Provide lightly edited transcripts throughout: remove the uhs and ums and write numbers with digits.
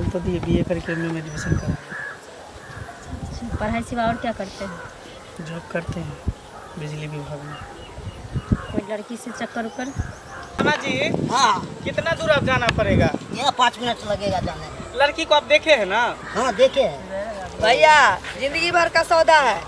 बोल तो दिए बीए करके एमए में एडमिशन करा। पढ़ाई सिवा और क्या करते हैं? जॉब करते हैं बिजली विभाग में। कोई लड़की से चक्कर उक्कर? नाना जी, हाँ, कितना दूर अब जाना पड़ेगा? यह 5 मिनट लगेगा जाने में। लड़की को आप देखे हैं ना? हाँ, देखे हैं। भैया जिंदगी भर का सौदा है,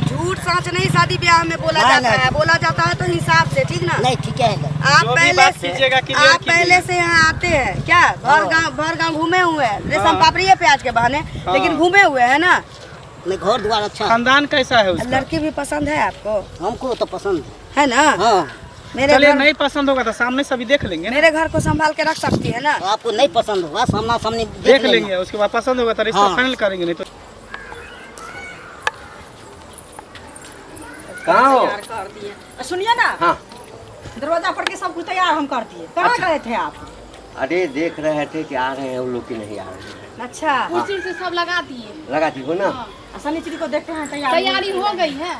झूठ सच नहीं शादी ब्याह में बोला हाँ, जाता नहीं। है, बोला जाता है तो हिसाब से, ठीक ना? नहीं, ठीक है। आप जो भी पहले बात से कीजिएगा, clear आप कीजिए। पहले से यहाँ आते हैं क्या? भर गांव घूमे हुए हैं, रेशम हाँ। पापड़ी है प्याज के बहाने, लेकिन घूमे हुए हैं ना। नहीं, घर द्वार अच्छा है। खानदान कैसा है उसका? लड़की भी पसंद है आपको? हमको तो पसंद है ना? है। हाँ, मेरे चलिए, घर नहीं पसंद होगा तो सामने से अभी देख लेंगे। मेरे घर को संभाल के रख सकती है ना? तो आपको नहीं पसंद होगा, सामना सामने देख लेंगे, उसके बाद पसंद होगा तो रिश्ता हाँ। फाइनल करेंगे। नहीं तो कहाँ हो? कर दिए। सुनिए ना, हाँ। दरवाजा पर के सब कुछ तैयार हम कर दिए। कहाँ गए थे आप? अरे देख रहे थे कि आ रहे हैं, वो लोग की नहीं आ रहे हैं। अच्छा, उसी से सब लगा दिए। लगा दी हो ना? शनिचरी को देखते हैं तैयारी हो गई है।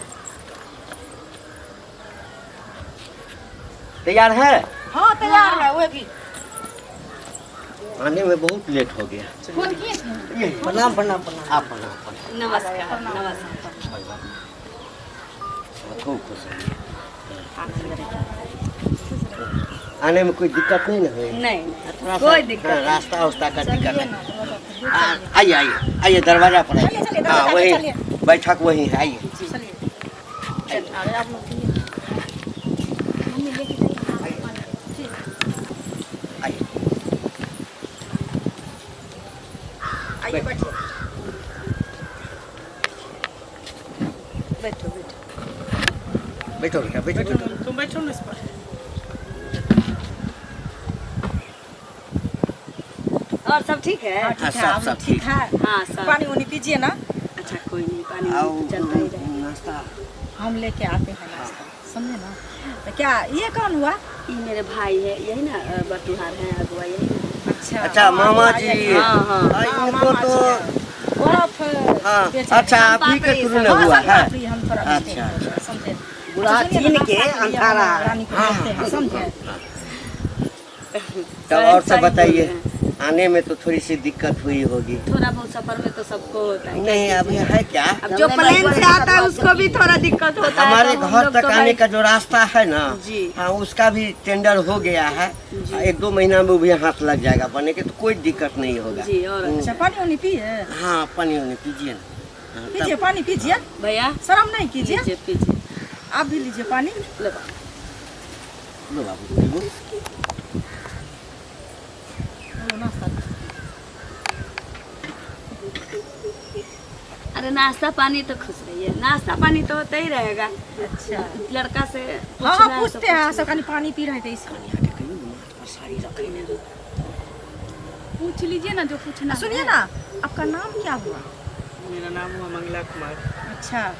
तैयार है? हाँ, तैयार है वो भी। आने में बहुत लेट हो गया। फोन किए थे? प्रणाम प्रणाम प्रणाम। आप प्रणाम नमस्कार नमस्कार। खूब खुश रहिए। आने में कोई दिक्कत नहीं ना हुई? नहीं, थोड़ा कोई सा, दिक्कत हाँ, नहीं। रास्ता उस्ता का दिक्कत है। आइए आइए आइए, दरवाजा पर आइए। हाँ, वही बैठक वही है, आइए। आइए। आइए बैठो। बैठो बैठो। बैठो बेटा, बैठो बैठो। तुम बैठो ना इस पर। और सब ठीक है? हाँ, सब ठीक है। हाँ, सब। पानी उनी पीजिए ना। अच्छा, कोई नहीं, पानी आओ, चलता ही रहे। नाश्ता। हम लेके आते हैं नाश्ता, समझे ना? तो क्या ये कौन हुआ? ये मेरे भाई है, यही ना बटुहार है, अगुआ यही। अच्छा अच्छा, मामा जी। हाँ हाँ। इनको तो बर्फ हाँ, बेचे अच्छा, हैं। आप ही के थ्रू न हाँ, हुआ सब है? बात हुई, हम थोड़ा अच्छा, बेचते हैं, समझे? बुरा अच्छा, सुनिए चीन ना, के नाश्ता लिए अंधारा। हम रानी को देखते हैं, समझे? तब और सब बताइए, आने में तो थोड़ी सी दिक्कत हुई होगी। थोड़ा बहुत सफर में तो सबको होता है। नहीं, अभी है क्या? अब जो प्लेन से आता है उसको भी थोड़ा दिक्कत होता है। हमारे तो हम घर लोग तक तो आने भाई- का जो रास्ता है ना, जी। हाँ, उसका भी टेंडर हो गया है। 1-2 महीना में भी हाथ लग जाएगा बने के, तो कोई दिक्कत नहीं होगा। जी। और अच्छा, पानी उनी पिए? हाँ, पानी वानी पीजिए ना। हाँ, पीजिए, तब- पानी पीजिए, भैया शर्म नहीं कीजिए। लीजिए, पीजिए। आप भी लीजिए पानी। लो बाबू, पीबो। अरे नाश्ता पानी तो खुश रहिए, नाश्ता पानी तो होता ही रहेगा। अच्छा, लड़का से हाँ पूछना हाँ, है पूछते तो हैं, सब कहीं पानी पी रहे थे इसलिए। पूछ लीजिए ना जो पूछना है। सुनिए ना, आपका नाम क्या हुआ? मेरा नाम हुआ मंगला कुमार। अच्छा,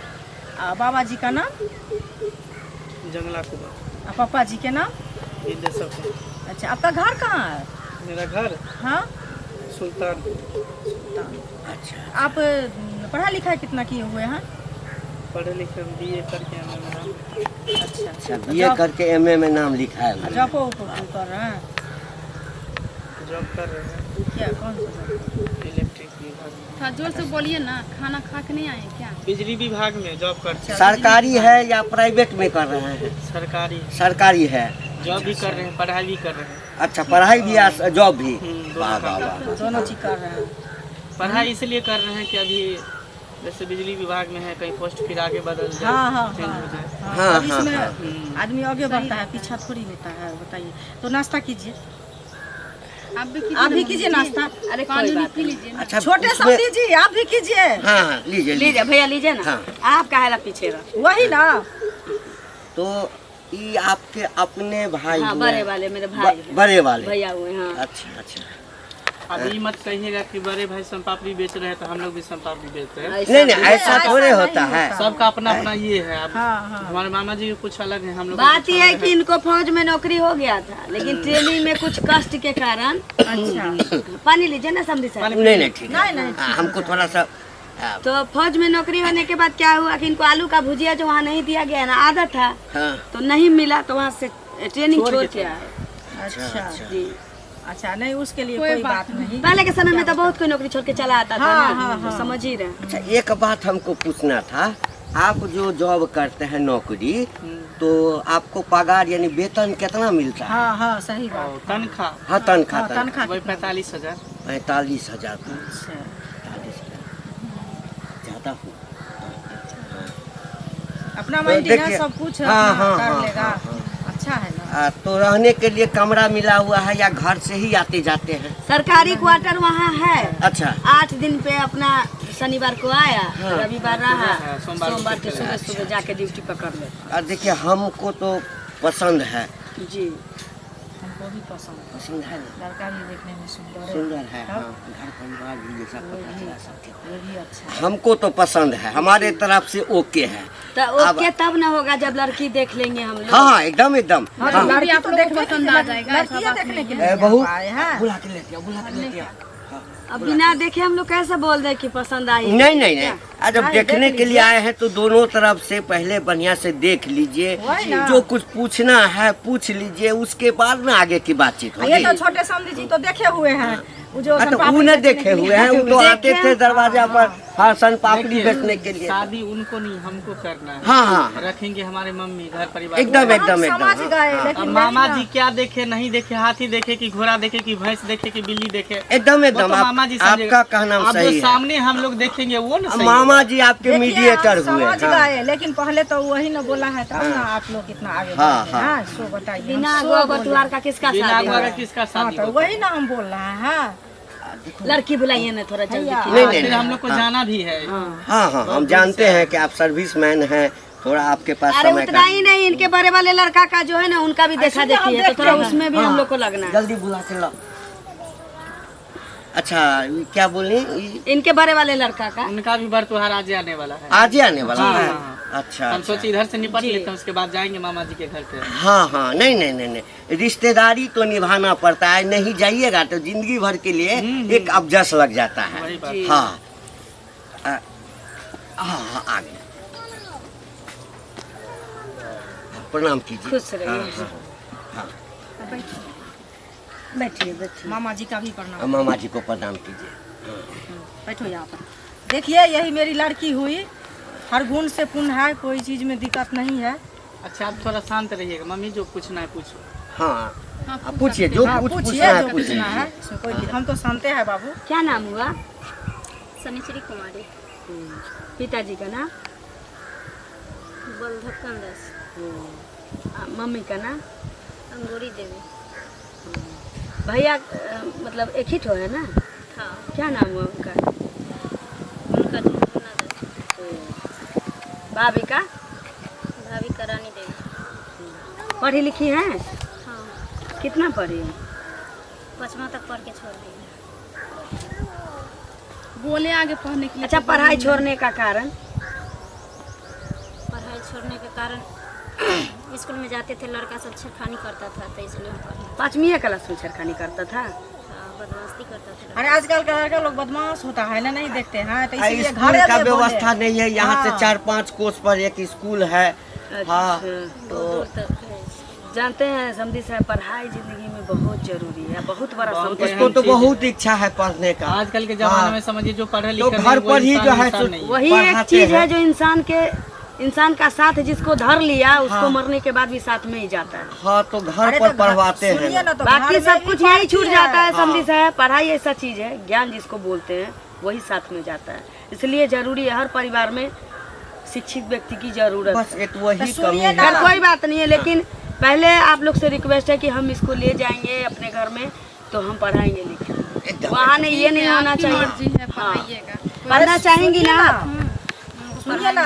बाबा जी का नाम? जंगला कुमार। पापा जी के नाम? ये सब है। अच्छा, आपका घर कहाँ है? मेरा घर हाँ, सुल्तान। अच्छा, आप पढ़ाई लिखाई कितना किए हुए हैं? पढ़े लिखे हम बीए करके हमें नाम। अच्छा अच्छा, बीए करके एमए में नाम लिखा है। जॉब कर रहे हैं? जॉब कर रहे हैं क्या, कौन सा जॉब? इलेक्ट्रिक विभाग में। थोड़ा जोर से बोलिए ना, खाना खा के नहीं आए क्या? बिजली विभाग में जॉब करते हैं। सरकारी है या प्राइवेट में कर रहे हैं? सरकारी सरकारी है। जॉब भी कर रहे हैं, पढ़ाई भी कर रहे हैं। अच्छा, पढ़ाई भी या जॉब भी? दोनों वाह काम वाह कर वाह। रहे हैं। दोनों चीज कर रहे हैं। पढ़ाई इसलिए कर रहे हैं कि अभी जैसे बिजली विभाग में है, कहीं पोस्ट फिर आगे बदल जाए, हाँ हाँ चेंज हो हाँ जाए। हाँ, अब इसमें हाँ, आदमी आगे बढ़ता है, पीछा थोड़ी होता है, बताइए। तो नाश्ता कीजिए, आप भी कीजिए आप भी ना, कीजिए नाश्ता। अरे पानी कोई उनी बात पी नहीं। लीजिए ना। अच्छा, छोटे सब उसमें- दीजिए, आप भी कीजिए। हाँ हाँ, लीजिए लीजिए भैया, लीजिए ना। हाँ। आप काहे पीछे रह? वही ना। तो ये आपके अपने भाई हाँ, हुए? बड़े वाले मेरे भाई हैं। बड़े वाले? भैया हुए। हाँ, अच्छा अच्छा। अब ये मत कहिएगा कि बड़े भाई संपापड़ी बेच रहे हैं तो हम लोग भी संपापड़ी बेचते हैं। ऐसा नहीं नहीं, ऐसा ऐसा थोड़े नहीं होता है। सबका अपना अपना ये है। अब हाँ हाँ, हमारे मामा जी के कुछ अलग है, हम लोग बात यह है कि इनको फौज में नौकरी हो गया था, लेकिन ट्रेनिंग में कुछ कष्ट के कारण। अच्छा, पानी लीजिए ना समझी साहब। नहीं नहीं, ठीक है। नहीं नहीं, हाँ, हमको थोड़ा सा तो फौज में नौकरी होने के बाद क्या हुआ कि इनको आलू का भुजिया जो वहाँ नहीं दिया गया ना, आदत था, हाँ, तो नहीं मिला, तो वहाँ से ट्रेनिंग छोड़ के आए। अच्छा। जी। अच्छा नहीं उसके लिए कोई कोई बात नहीं। पहले के समय में तो बहुत कोई नौकरी छोड़ के चला आता था हाँ, ना, हाँ, तो हाँ। समझ ही रहे। अच्छा एक बात हमको पूछना था, आप जो जॉब करते हैं नौकरी, तो आपको पगार यानी वेतन कितना मिलता है? हाँ हाँ सही बात। और तनख्वाह हाँ तनख्वाह तनख्वाह वही 45,000। 45,000 अच्छा। ज़्यादा हो। अपना तो मेंटेनेंस देखिए, सब कुछ हाँ, अपना हाँ, कर हाँ, लेगा। हाँ, अच्छा है ना। तो रहने के लिए कमरा मिला हुआ है या घर से ही आते जाते हैं? सरकारी क्वार्टर वहाँ है। अच्छा 8 दिन पे अपना शनिवार को आया, हाँ। रविवार रहा, हाँ, सोमवार को सोमवार के छुट्टी। सुबह सुबह जाके ड्यूटी पकड़ लेता। और देखिए हमको तो पसंद है। जी हमको भी पसंद है। पसंद है ना? लड़का भी देखने में सुंदर है। सुंदर है। तब? हाँ, घर परिवार भी जैसा पता चला सबके। वो भी अच्छा है। हमको तो पसंद है, हमारे तरफ से ओके है। तो अब- ओके तब ना होगा जब लड़की देख लेंगे हम लोग। हाँ हाँ एकदम एकदम। हाँ, हाँ। तो लड़की आप तो लोग को देखने पसंद के लिए- आ जाएगा, ऐसा लड़कियाँ बात देखने के नहीं लिए बहू आए हैं। बुला के लेते आओ, बुला के लेते आओ। हाँ। अब बिना देखे हम लोग कैसे बोल दे कि पसंद आई? नहीं नहीं नहीं, आज जब हाँ, देखने देख के लिए लीजिए। आए हैं तो दोनों तरफ से पहले बढ़िया से देख लीजिए, वही ना। जो कुछ पूछना है पूछ लीजिए, उसके बाद ना आगे की बातचीत ये तो होगी। छोटे समझी जी तो देखे हुए हैं। वो जो तो सोनपापड़ी वो न बेचने देखे के लिए हुए हैं, वो तो देखे आते थे हैं। दरवाजा पर, हाँ सन पापड़ी देखिए, बेचने के लिए। शादी उनको नहीं हमको करना है। हाँ हाँ रखेंगे हमारे मम्मी घर परिवार एकदम को। एकदम हम समझ एकदम। गए हाँ, लेकिन अब वही मामा ना। जी क्या देखे नहीं देखे, हाथी देखे कि घोड़ा देखे कि भैंस देखे कि बिल्ली देखे, एकदम वो एकदम तो मामा जी समझेगा। आपका कहना अब सही जो है। सामने हम लोग देखेंगे वो ना सही मामा जी आपके देखिए, मीडिएटर आप हुए। समझ हाँ। गए लेकिन पहले तो वही ना बोला है तब ना आप लोग कितना आगे हाँ, बढ़े हैं। हाँ। हाँ, सो बताइए। बिना हम सो अगुआ बोले। बतुआर का किसका बिना शादी अगुआ का होगा? किसका हाँ शादी तो होगा? वही ना हम बोल रहे हैं। हाँ। लड़की बुलाइए ना थोड़ा जल्दी भैया। की। नहीं, फिर नहीं, हम लोग को हाँ। जाना भी है। हाँ हाँ हम जानते हैं कि आप सर्विस मैन हैं, थोड़ा आपके पास अरे समय उतना ही नहीं, इनके बड़े वाले लड़का का जो है ना उनका भी देखा ऐसे तो हम देखी है, तो देखते थोड़ा हैं। उसमें भी हम लोग को लगना है। जल्दी बुला के लाओ। अच्छा ये क्या बोले, इनके बड़े वाले लड़का का उनका भी बर्थ त्योहार आज आने वाला है। आज ही आने वाला हाँ, है? हाँ। अच्छा हम अच्छा। सोचे इधर से निपट लेते हैं, उसके बाद जाएंगे मामा जी के घर पे। हाँ हाँ नहीं नहीं नहीं नहीं, रिश्तेदारी तो निभाना पड़ता है, नहीं जाइएगा तो जिंदगी भर के लिए एक अबजस लग जाता है। वही बात। हाँ हाँ आ गए। प्रणाम कीजिए। खुश रहिए। हाँ, हाँ, बैठिए बैठिए। मामा जी का भी प्रणाम। हाँ। मामा जी को प्रणाम कीजिए। बैठो यहाँ पर। देखिए यही मेरी लड़की हुई, हर गुण से पूर्ण है, कोई चीज में दिक्कत नहीं है। अच्छा आप थोड़ा शांत रहिएगा, मम्मी जो पूछना है पूछो। हाँ आप पूछिए जो हाँ, पूछना पूछिए है जो पूछिए। पूछना है। इसमें कोई हम तो शांते हैं बाबू। क्या नाम हुआ? शनिश्री कुमारी, पिताजी का नाम? बलधक्कन दास, मम्मी का नाम? अंगूरी देवी। भैया मतलब एक ही ठो है ना? हाँ, क्या नाम हुआ उनका? उनका झुनझुना दास। भाभी का? भाभी का रानी देवी। पढ़ी लिखी हैं? हाँ, कितना पढ़ी है? 5वां तक पढ़ के छोड़ दी। बोले आगे पढ़ने के लिए। अच्छा पढ़ाई छोड़ने का कारण? पढ़ाई छोड़ने के कारण स्कूल में जाते थे, लड़का सब छेड़खानी करता था तो इसलिए हम पढ़े। 5वीं क्लास में छेड़खानी करता था? हाँ, बदमाशी करता था। अरे आजकल का लड़का लोग बदमाश होता है ना, नहीं देखते हैं तो इसीलिए स्कूल घरे का में बोले। व्यवस्था नहीं है, यहाँ से हाँ। 4-5 कोस पर एक स्कूल है। हाँ अच्छा। तो दूर तक है। जानते हैं समझी साहब, पढ़ाई जिंदगी में बहुत जरूरी है, बहुत बड़ा बहुत संपत्ति। इसको तो बहुत इच्छा है पढ़ने का। आजकल के जमाने हाँ। में समझिए जो पढ़े तो लिखे घर पर ही जो है वही एक पढ़ाते चीज है हैं। जो इंसान का साथ जिसको धर लिया उसको हाँ। मरने के बाद भी साथ में ही जाता है। हाँ तो घर अरे पर तो पढ़वाते सुनिए हैं। ना, तो बाकी घर सब में कुछ भी यही पढ़ती छूट जाता है। हाँ। समझी साहब, पढ़ाई ऐसा चीज है, ज्ञान जिसको बोलते हैं वही साथ में जाता है, इसलिए जरूरी है हर परिवार में शिक्षित व्यक्ति की जरूरत बस है। एक वही तो सुनिए कमी है। ना। खैर कोई बात नहीं है, लेकिन पहले आप लोग से रिक्वेस्ट है कि हम इसको ले जाएंगे अपने घर में तो हम पढ़ाएंगे लिखेंगे। एकदम। वहाँ नहीं ये नहीं होना आपकी चाहिए। मर्जी है, पढ़ाइएगा। पढ़ना चाहेंगी ना? सुनिए ना,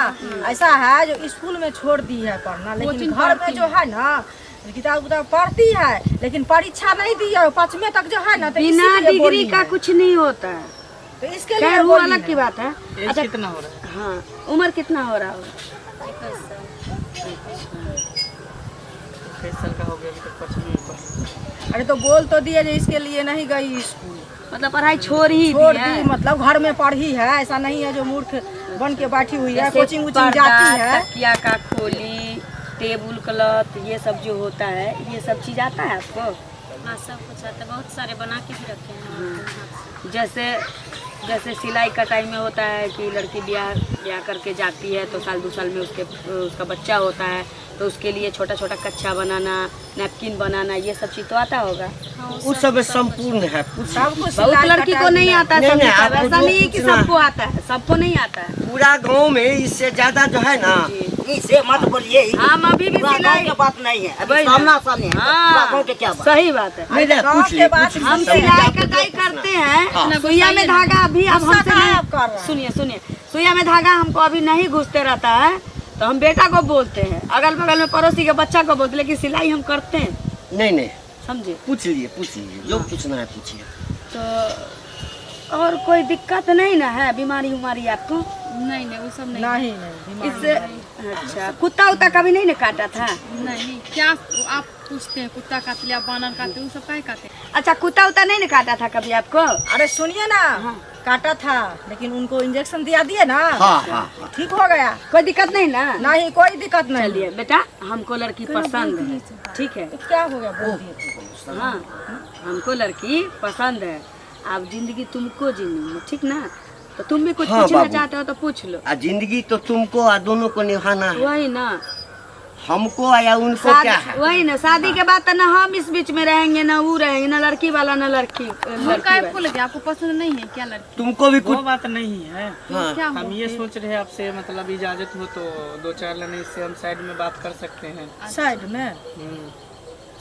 ऐसा है जो स्कूल में छोड़ दी है पढ़ना, लेकिन कोचिंग घर में पढ़ती जो है ना किताब उताब पढ़ती है, लेकिन परीक्षा नहीं दी है 5वें तक जो है ना, तो बिना इसीलिए डिग्री बोली का है। कुछ नहीं होता है। तो इसके खैर लिए वो बोली अलग है। की बात है। एज अच्छा कितना हो रहा है? हाँ, उम्र कितना हो रहा होगा? 21 साल। 21 साल का हो गया, अभी तक 5वीं में पढ़। अरे तो बोल तो दिए जो इसके लिए नहीं गई स्कूल, मतलब पढ़ाई छोड़ ही छोड़ दी है। दी, मतलब घर में पढ़ी है, ऐसा नहीं है जो मूर्ख बन के बैठी हुई है, जैसे कोचिंग उचिंग पर्दा, जाती है। तकिया का खोली, टेबुल क्लॉथ, ये सब जो होता है ये सब चीज आता है आपको? हाँ सब कुछ आता है, बहुत सारे बना के भी रखे हैं औरतें हाथ से। जैसे सिलाई कटाई में होता है कि लड़की ब्याह करके जाती है तो साल 2 साल में उसका बच्चा होता है, तो उसके लिए छोटा छोटा कच्छा बनाना, नैपकिन बनाना, ये सब चीज़ तो आता होगा। वो सब संपूर्ण है। बहुत लड़की को नहीं आता है, नहीं, ऐसा आपको नहीं है जो कि पूछना- सबको आता है, सबको नहीं आता है। पूरा गांव में इससे ज्यादा जो है ना, इसे मत बोलिए। हम अभी भी पूरा गाँव सिलाई के बात नहीं है, अभी वही ना। सामना सामने है। पूरा गाँव के क्या बात। सही बात है। नहीं नहीं, पूछ लिए, पूछ लिए, हम सब सिलाई आपको कटाई जो पूछना। करते हैं, हाँ। सुइया में धागा अभी अब हमसे आप नहीं कर रहे हैं। सुनिए सुइया में धागा हमको अभी नहीं घुसते रहता है, तो हम बेटा को बोलते हैं, अगल बगल में पड़ोसी के बच्चा को बोलते हैं, लेकिन सिलाई हम करते हैं, नहीं नहीं, समझे। पूछ लीजिए, जो पूछना है पूछिए। तो और कोई दिक्कत नहीं ना है, बीमारी उमारी आपको? नहीं नहीं वो सब नहीं नहीं इससे अच्छा कुत्ता उत्ता कभी नहीं ना काटा था? नहीं क्या आप पूछते हैं कुत्ता काट लिया बानर काटे वो सब काहे काटे। अच्छा कुत्ता उत्ता नहीं ना काटा था कभी आपको? अरे सुनिए ना, काटा था लेकिन उनको इंजेक्शन दिया दिए ना, हाँ हाँ, ठीक हो गया। कोई दिक्कत नहीं ना? नहीं कोई दिक्कत नहीं। चलिए बेटा, हमको लड़की पसंद है, ठीक है। तो क्या हो गया, बोल दिए। हाँ, हमको लड़की पसंद है, आप जिंदगी तुमको जीनी है, ठीक ना? तो तुम भी कुछ हाँ, पूछना बाबू। चाहते हो तो पूछ लो। जिंदगी तो तुमको और दोनों को निभाना है, वही ना, हमको या उनको क्या है। वही ना, शादी के बाद तो ना हम इस बीच में रहेंगे ना वो रहेंगे, ना लड़की वाला ना लड़की काहे बोले थे आपको पसंद नहीं है क्या लड़की। तुमको भी कुछ वो बात नहीं है। हाँ। क्या हम ये सोच रहे हैं आपसे मतलब इजाजत हो तो 2-4 लाइन इससे हम साइड में बात कर सकते हैं। साइड में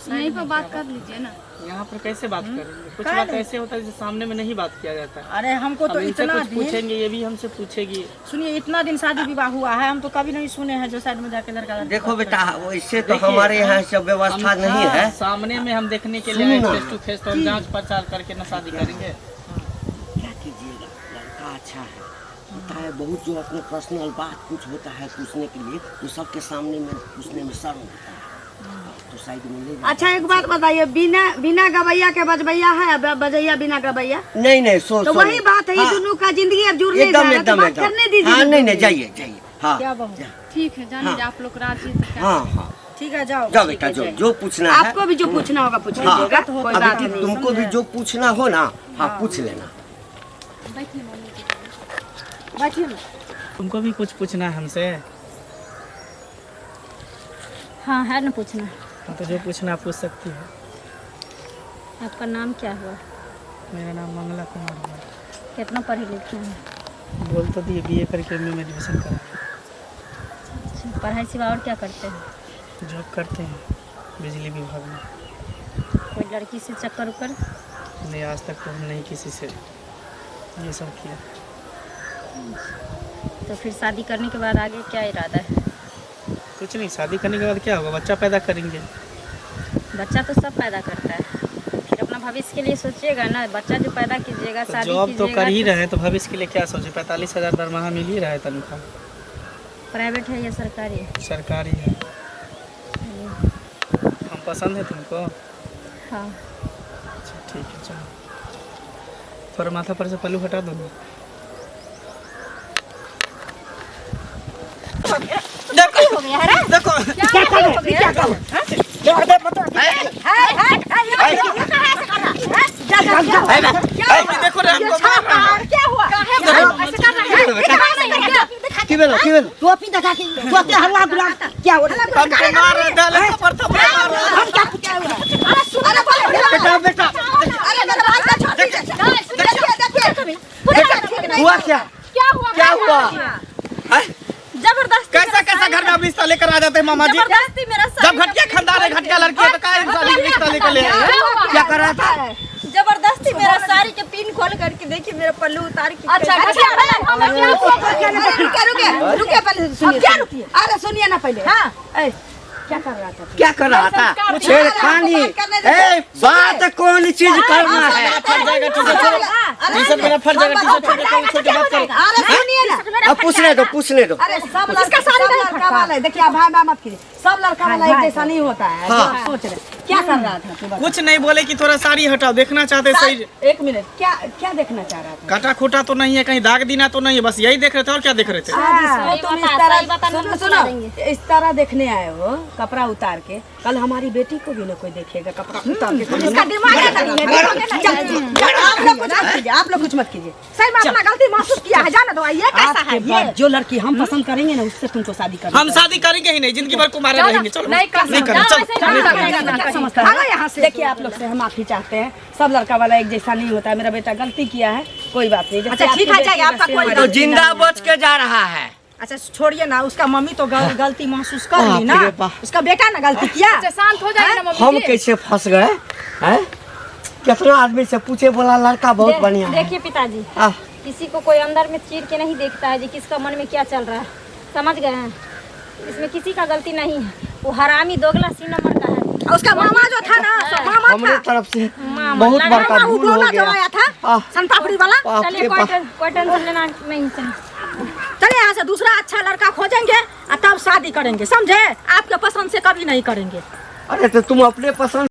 यहीं पर बात कर लीजिए ना। यहाँ पर कैसे बात करेंगे? कुछ बात ऐसे होता है जिसे सामने में नहीं बात किया जाता है। अरे हमको तो हम इनसे इतना कुछ दिन, पूछेंगे, ये भी हमसे पूछेगी। सुनिए इतना दिन शादी विवाह हुआ है, हम तो कभी नहीं सुने हैं जो साइड में जाके लड़का लड़की देखो बेटा, वैसे तो देखिए, हमारे यहाँ सब व्यवस्था नहीं है। सामने में हम देखने के लिए सुनो आए ना। फेस टू फेस, तो हम जांच पड़ताल करके ना शादी करेंगे। क्या कीजिएगा, लड़का अच्छा है, होता है बहुत जो अपने पर्सनल बात कुछ होता है पूछने के लिए, तो सबके सामने में पूछने में शर्म होता है, तो साइड में ले जाओ। अच्छा एक बात बताइए, बिना गवैया के बजबैया है, बजैया बिना गवैया? नहीं नहीं, सो तो वही बात है, ये दोनों का जिंदगी अब जुड़ने जा एकदम रहा है, तो एकदम बात एकदम। करने दीजिए। हाँ नहीं नहीं, जाइए जाइए। हाँ क्या बहू? ठीक है जाने दे, आप लोग राजी हैं तो क्या। हाँ हाँ, ठीक है जाओ। जाओ बेटा, जो पूछना है। आपको भी जो पूछना होगा पूछ हाँ, लीजिएगा, कोई बात अभी नहीं। तुमको भी जो पूछना हो ना, हाँ पूछ लेना। बैठिए मम्मी जी। बैठिए ना। तुमको भी कुछ पूछना है हमसे? हाँ है ना पूछना। तो जो पूछना पूछ सकती है। आपका नाम क्या हुआ? मेरा नाम मंगला कुमार हुआ। कितना पढ़े लिखे हैं? बोल तो दिए, BA करके MA में एडमिशन करा। अच्छा, पढ़ाई सिवा और क्या करते हैं? जॉब करते हैं बिजली विभाग में। कोई लड़की से चक्कर उक्कर? नहीं, आज तक तो हम नहीं किसी से ये सब किया। तो फिर शादी करने के बाद आगे क्या इरादा है? कुछ नहीं, शादी करने के बाद क्या होगा, बच्चा पैदा करेंगे। बच्चा तो सब पैदा करता है, फिर अपना भविष्य के लिए सोचिएगा ना, बच्चा जो पैदा कीजिएगा तो शादी जॉब तो कीजिएगा। कर ही रहे हैं, तो भविष्य के लिए क्या सोचे? 45,000 दरमाहा मिल ही रहा है, तनख्वाह प्राइवेट है या सरकारी? सरकारी है। हम पसंद है तुमको? हाँ। अच्छा ठीक है, चलो थोड़ा माथा पर से पल्लू हटा दो ना। देखो देखो रे, हमको की बेलो टोपी दिखा के टोपी हल्ला गुला क्या हो रहा है? हमको मार डाले पर थप्पड़ मार। बेटा बेटा, हुआ क्या? क्या हुआ? जबरदस्ती कैसा कैसा घर में रिश्ता लेकर आ जाते हैं मामा जी? जबरदस्ती मेरा जब घटिया खानदान है, घटिया लड़की है, तो क्या शादी का रिश्ता लेकर ले आए हैं? क्या कर रहा था? जबरदस्ती मेरा साड़ी के पिन खोल करके देखिए, मेरा पल्लू उतार के। अच्छा रुके पहले सुनिए। अरे सुनिए ना पहले। हाँ क्या कर रहा था? क्या कर रहा था? छेड़खानी। ए, बात कौन चीज करना है? फट जाएगा, टी-शर्ट मेरा फट जाएगा, टी-शर्ट छोटे बात करो। अरे सुनिए ना। अब पूछने दो। अरे सब लड़का वाला है, देखिए आप भाई मत कीजिए, सब लड़का वाला एक जैसा नहीं होता है। जो आप सोच रहे क्या कर रहा था? तू बता। कुछ नहीं बोले कि थोड़ा साड़ी हटाओ, देखना चाहते सही। एक मिनट, क्या देखना चाह रहा था? काटा खोटा तो नहीं है, कहीं दाग दीना तो नहीं है, बस यही देख रहे थे। और क्या देख रहे थे? तुम इस तरह सुनो, इस तरह देखने आए हो कपड़ा उतार के, कल हमारी बेटी को भी ना कोई देखेगा कपड़ा उतार के इसका दिमाग है ना। आप लोग कुछ मत कीजिए। सही में अपना गलती महसूस किया है, जाना दो। ये कैसा है ये? जो लड़की हम पसंद करेंगे ना उससे तुमको शादी करना। हम शादी करेंगे ही नहीं, जिंदगी भर कुमारे रहेंगे। चलो नहीं कर नहीं करना, चलो समझता है। यहाँ से देखिए आप लोग से हम माफी चाहते हैं। सब लड़का वाला एक जैसा नहीं होता है। मेरा बेटा गलती किया है, कोई बात नहीं। अच्छा ठीक है, जाइए, आपका कोई तो जिंदा बच के जा रहा है। अच्छा छोड़िए ना, उसका मम्मी तो गलती महसूस कर ली ना। बाप रे बाप। उसका बेटा ना गलती किया। अच्छा शांत हो जाइए ना हम मम्मी जी। कैसे फंस गए हैं? कितना आदमी से पूछे, बोला लड़का बहुत बढ़िया है। देखिए पिताजी, आह, किसी को कोई अंदर में चीर के नहीं देखता है जी किसका मन में क्या चल रहा है, समझ गए हैं? इसमें किसी का गलती नहीं है। वो हरामी दोगला सी नंबर का है। और उसका मामा जो था ना, मामा हमारे था, तरफ से मामा, बहुत लगा बड़का मामा भूल हो उबरोला जो गया। आया था, संतापुरी वाला। बाप चलिए रे बाप। कोई टेंशन लेना नहीं चाहिए। चलिए यहाँ से दूसरा अच्छा लड़का खोजेंगे और तब शादी करेंगे, समझे? आपके पसंद से कभी नहीं करेंगे। अरे तो तुम अपने पसंद